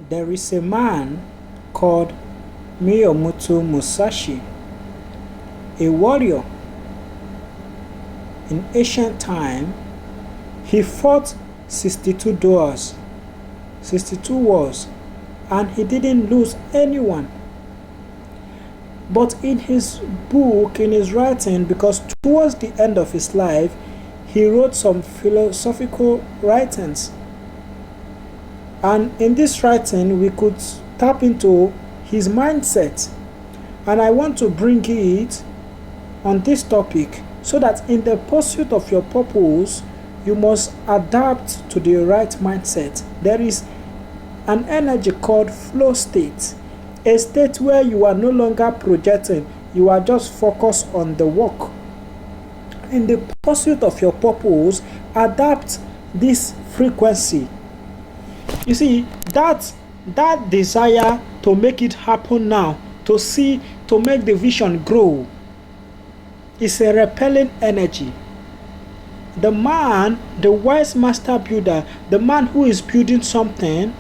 There is a man called Miyamoto Musashi, a warrior in ancient time. He fought 62 duels, 62 wars, and he didn't lose anyone. But in his book, in his writing, because towards the end of his life, he wrote some philosophical writings. And in this writing, we could tap into his mindset. And I want to bring it on this topic so that in the pursuit of your purpose, you must adapt to the right mindset. There is an energy called flow state, a state where you are no longer projecting, you are just focused on the work. In the pursuit of your purpose, adapt this frequency. You see, that desire to make it happen now, to make the vision grow, is a repelling energy. The man, the wise master builder, the man who is building something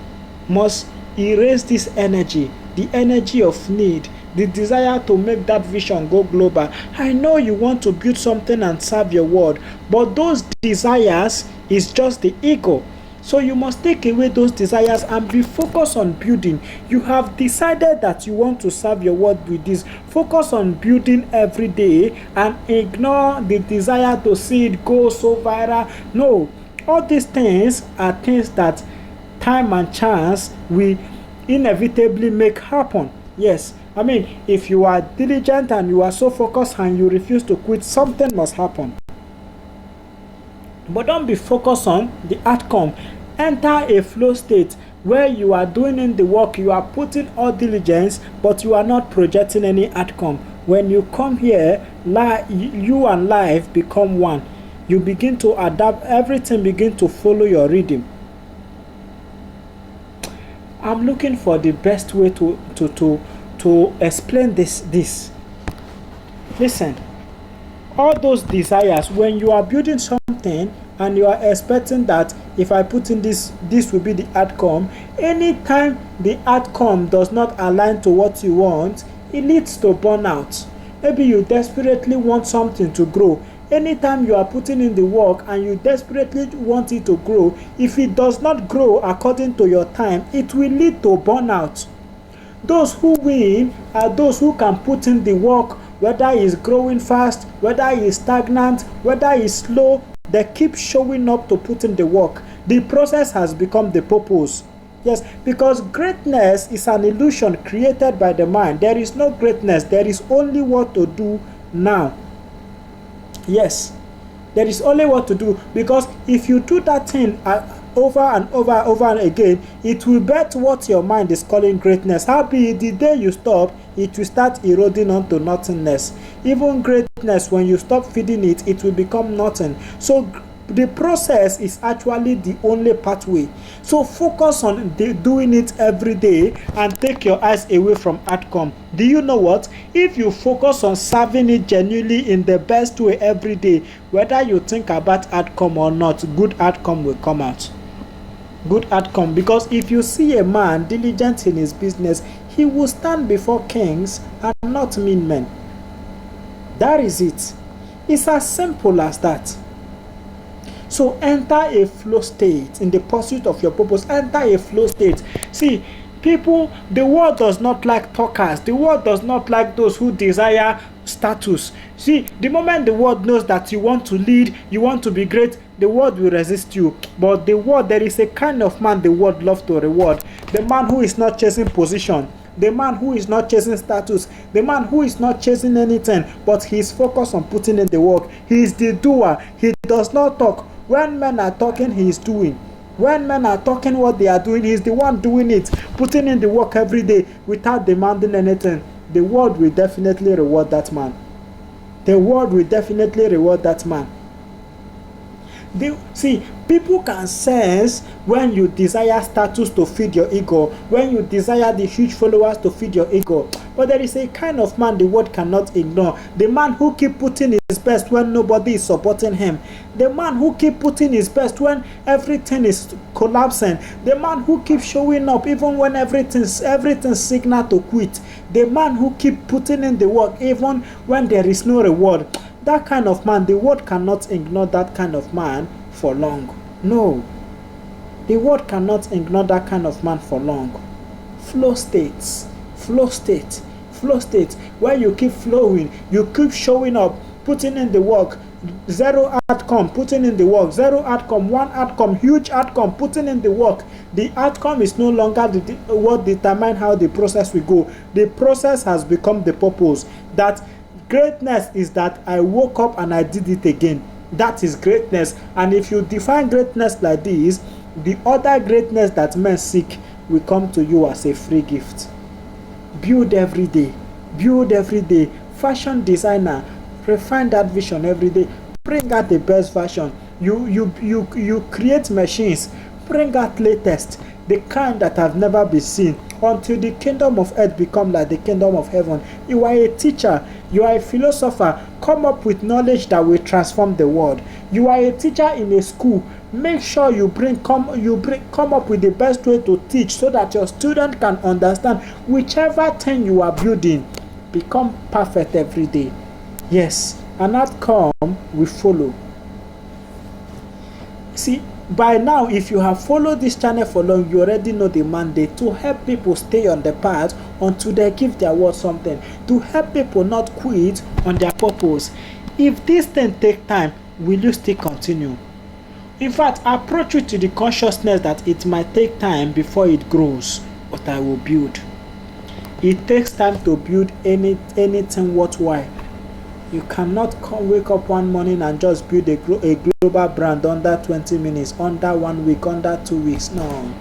must erase this energy, the energy of need, the desire to make that vision go global. I know you want to build something and serve your world, but those desires is just the ego. So you must take away those desires and be focused on building. You have decided that you want to serve your world with this. Focus on building every day and ignore the desire to see it go so viral. No, all these things are things that time and chance will inevitably make happen. Yes, I mean, if you are diligent and you are so focused and you refuse to quit, something must happen. But don't be focused on the outcome. Enter a flow state where you are doing in the work, you are putting all diligence, but you are not projecting any outcome. When you come here, you and life become one. You begin to adapt, everything begin to follow your rhythm. I'm looking for the best way to explain this. Listen, all those desires, when you are building something and you are expecting that if I put in this will be the outcome, anytime the outcome does not align to what you want, it leads to burnout. Maybe you desperately want something to grow. Anytime you are putting in the work and you desperately want it to grow, if it does not grow according to your time, it will lead to burnout. Those who win are those who can put in the work, whether it's growing fast, whether it's stagnant, whether it's slow, they keep showing up to put in the work. The process has become the purpose. Yes, because greatness is an illusion created by the mind. There is no greatness. There is only what to do now. Yes, there is only what to do, because if you do that thing over and over and again, it will bet what your mind is calling greatness. Happy the day you stop, it will start eroding onto nothingness. Even greatness, when you stop feeding it, it will become nothing. So the process is actually the only pathway. So focus on doing it every day and take your eyes away from outcome. Do you know what? If you focus on serving it genuinely in the best way every day, whether you think about outcome or not, good outcome will come out. Good outcome. Because if you see a man diligent in his business, he will stand before kings and not mean men. That is it. It's as simple as that. So enter a flow state in the pursuit of your purpose. Enter a flow state. See, people, the world does not like talkers. The world does not like those who desire status. See, the moment the world knows that you want to lead, you want to be great, the world will resist you. But the world, there is a kind of man the world loves to reward. The man who is not chasing position. The man who is not chasing status. The man who is not chasing anything, but he is focused on putting in the work. He is the doer. He does not talk. When men are talking, he is doing. When men are talking what they are doing, he is the one doing it, putting in the work every day without demanding anything. The world will definitely reward that man. The world will definitely reward that man. See, people can sense when you desire status to feed your ego, when you desire the huge followers to feed your ego. But there is a kind of man the world cannot ignore. The man who keep putting his best when nobody is supporting him. The man who keep putting his best when everything is collapsing. The man who keep showing up even when everything's signal to quit. The man who keep putting in the work even when there is no reward. That kind of man, the world cannot ignore that kind of man for long. No. The world cannot ignore that kind of man for long. Flow states. Flow state. Flow state. Where you keep flowing, you keep showing up, putting in the work. Zero outcome, putting in the work. Zero outcome, one outcome, huge outcome, putting in the work. The outcome is no longer what determines how the process will go. The process has become the purpose. That greatness is that I woke up and I did it again. That is greatness. And if you define greatness like this, the other greatness that men seek will come to you as a free gift. Build every day. Build every day. Fashion designer, refine that vision every day. Bring out the best version. You create machines. Bring out latest, the kind that have never been seen, until the kingdom of earth become like the kingdom of heaven. You are a teacher. You are a philosopher. Come up with knowledge that will transform the world. You are a teacher in a school. Make sure you come up with the best way to teach so that your student can understand whichever thing you are building. Become perfect every day. Yes, an outcome will follow. See, by now, if you have followed this channel for long, you already know the mandate to help people stay on the path until they give their word something. To help people not quit on their purpose. If this thing take time, will you still continue? In fact, approach it to the consciousness that it might take time before it grows, but I will build. It takes time to build anything worthwhile. You cannot wake up one morning and just build a global brand under 20 minutes, under 1 week, under 2 weeks. No.